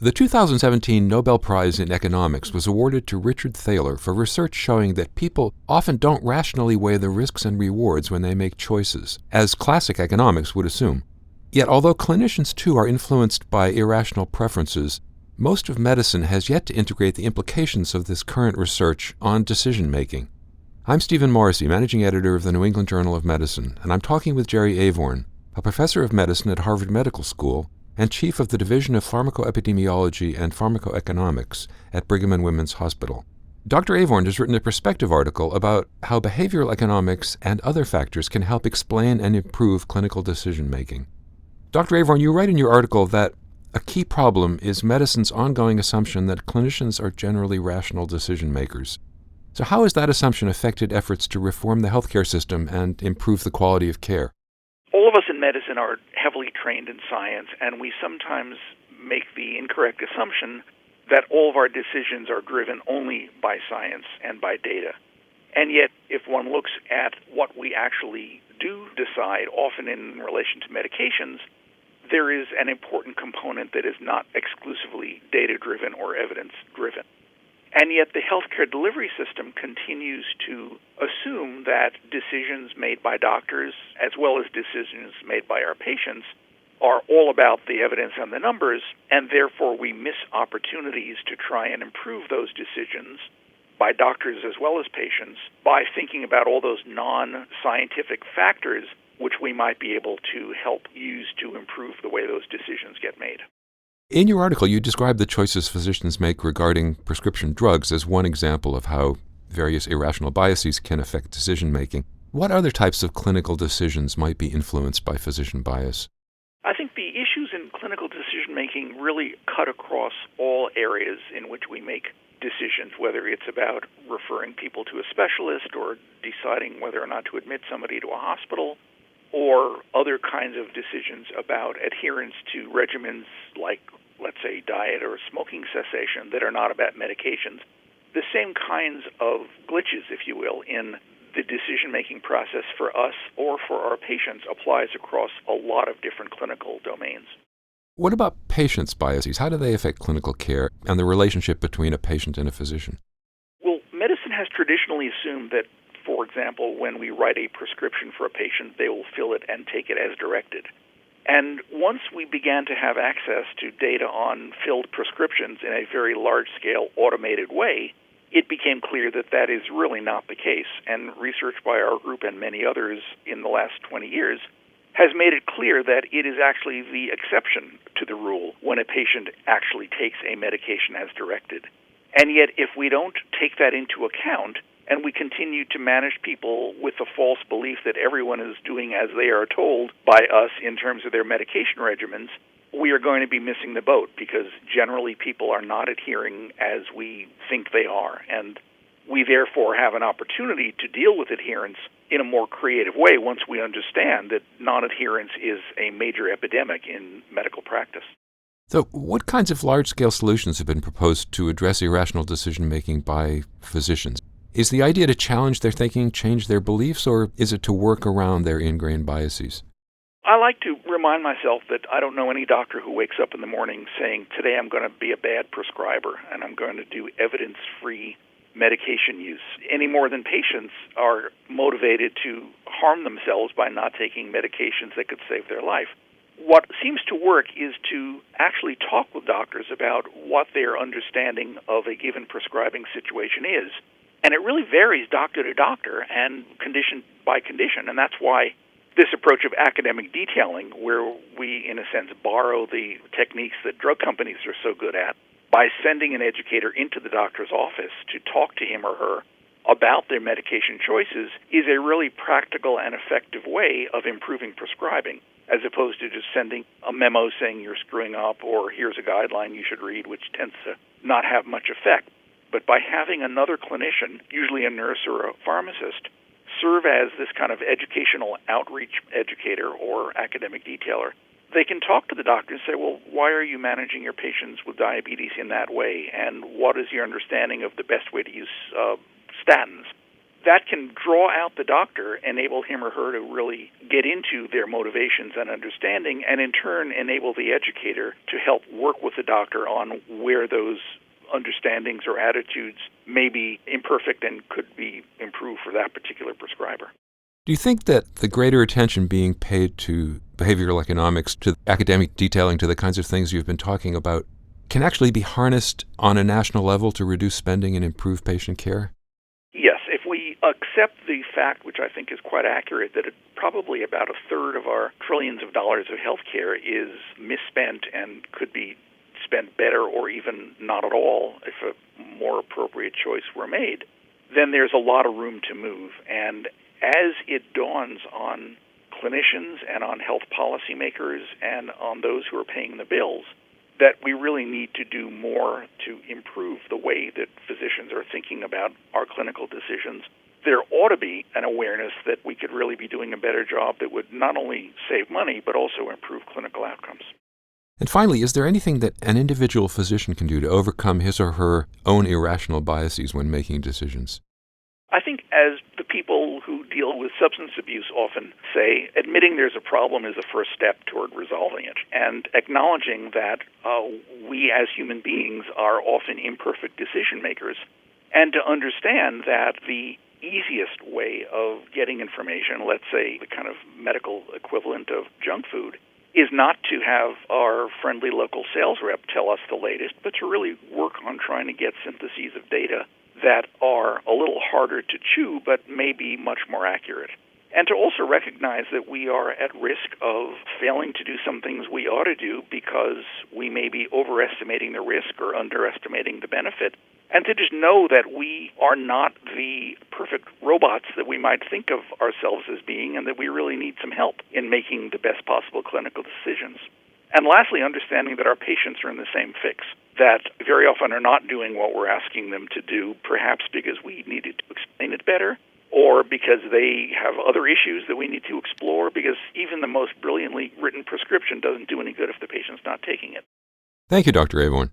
The 2017 Nobel Prize in Economics was awarded to Richard Thaler for research showing that people often don't rationally weigh the risks and rewards when they make choices, as classic economics would assume. Yet, although clinicians too are influenced by irrational preferences, most of medicine has yet to integrate the implications of this current research on decision-making. I'm Stephen Morrissey, managing editor of the New England Journal of Medicine, and I'm talking with Jerry Avorn, a professor of medicine at Harvard Medical School and chief of the Division of Pharmacoepidemiology and Pharmacoeconomics at Brigham and Women's Hospital. Dr. Avorn has written a perspective article about how behavioral economics and other factors can help explain and improve clinical decision-making. Dr. Avorn, you write in your article that a key problem is medicine's ongoing assumption that clinicians are generally rational decision-makers. So how has that assumption affected efforts to reform the healthcare system and improve the quality of care? All of us in medicine are heavily trained in science, and we sometimes make the incorrect assumption that all of our decisions are driven only by science and by data. And yet, if one looks at what we actually do decide, often in relation to medications, there is an important component that is not exclusively data-driven or evidence-driven. And yet the healthcare delivery system continues to assume that decisions made by doctors, as well as decisions made by our patients, are all about the evidence and the numbers, and therefore we miss opportunities to try and improve those decisions by doctors as well as patients by thinking about all those non-scientific factors which we might be able to help use to improve the way those decisions get made. In your article, you describe the choices physicians make regarding prescription drugs as one example of how various irrational biases can affect decision-making. What other types of clinical decisions might be influenced by physician bias? I think the issues in clinical decision-making really cut across all areas in which we make decisions, whether it's about referring people to a specialist or deciding whether or not to admit somebody to a hospital, or other kinds of decisions about adherence to regimens like, let's say, diet or smoking cessation that are not about medications. The same kinds of glitches, if you will, in the decision-making process for us or for our patients applies across a lot of different clinical domains. What about patients' biases? How do they affect clinical care and the relationship between a patient and a physician? Well, medicine has traditionally assumed that, for example, when we write a prescription for a patient, they will fill it and take it as directed. And once we began to have access to data on filled prescriptions in a very large-scale automated way, it became clear that that is really not the case. And research by our group and many others in the last 20 years has made it clear that it is actually the exception to the rule when a patient actually takes a medication as directed. And yet, if we don't take that into account, and we continue to manage people with the false belief that everyone is doing as they are told by us in terms of their medication regimens, we are going to be missing the boat because generally people are not adhering as we think they are. And we therefore have an opportunity to deal with adherence in a more creative way once we understand that non-adherence is a major epidemic in medical practice. So what kinds of large-scale solutions have been proposed to address irrational decision-making by physicians? Is the idea to challenge their thinking, change their beliefs, or is it to work around their ingrained biases? I like to remind myself that I don't know any doctor who wakes up in the morning saying, today I'm going to be a bad prescriber and I'm going to do evidence-free medication use, any more than patients are motivated to harm themselves by not taking medications that could save their life. What seems to work is to actually talk with doctors about what their understanding of a given prescribing situation is. And it really varies doctor to doctor and condition by condition. And that's why this approach of academic detailing, where we, in a sense, borrow the techniques that drug companies are so good at, by sending an educator into the doctor's office to talk to him or her about their medication choices, is a really practical and effective way of improving prescribing, as opposed to just sending a memo saying you're screwing up or here's a guideline you should read, which tends to not have much effect. But by having another clinician, usually a nurse or a pharmacist, serve as this kind of educational outreach educator or academic detailer, they can talk to the doctor and say, well, why are you managing your patients with diabetes in that way? And what is your understanding of the best way to use statins? that can draw out the doctor, enable him or her to really get into their motivations and understanding, and in turn enable the educator to help work with the doctor on where those understandings or attitudes may be imperfect and could be improved for that particular prescriber. Do you think that the greater attention being paid to behavioral economics, to academic detailing, to the kinds of things you've been talking about, can actually be harnessed on a national level to reduce spending and improve patient care? Yes, if we accept the fact, which I think is quite accurate, that probably about a third of our trillions of dollars of healthcare is misspent and could be spent better or even not at all if a more appropriate choice were made, then there's a lot of room to move. And as it dawns on clinicians and on health policymakers and on those who are paying the bills that we really need to do more to improve the way that physicians are thinking about our clinical decisions, there ought to be an awareness that we could really be doing a better job that would not only save money but also improve clinical outcomes. And finally, is there anything that an individual physician can do to overcome his or her own irrational biases when making decisions? I think, as the people who deal with substance abuse often say, admitting there's a problem is the first step toward resolving it, and acknowledging that we as human beings are often imperfect decision makers, and to understand that the easiest way of getting information, let's say the kind of medical equivalent of junk food, is not to have our friendly local sales rep tell us the latest, but to really work on trying to get syntheses of data that are a little harder to chew but may be much more accurate. And to also recognize that we are at risk of failing to do some things we ought to do because we may be overestimating the risk or underestimating the benefit. And to just know that we are not the perfect robots that we might think of ourselves as being, and that we really need some help in making the best possible clinical decisions. And lastly, understanding that our patients are in the same fix, that very often are not doing what we're asking them to do, perhaps because we needed to explain it better, or because they have other issues that we need to explore, because even the most brilliantly written prescription doesn't do any good if the patient's not taking it. Thank you, Dr. Avorn.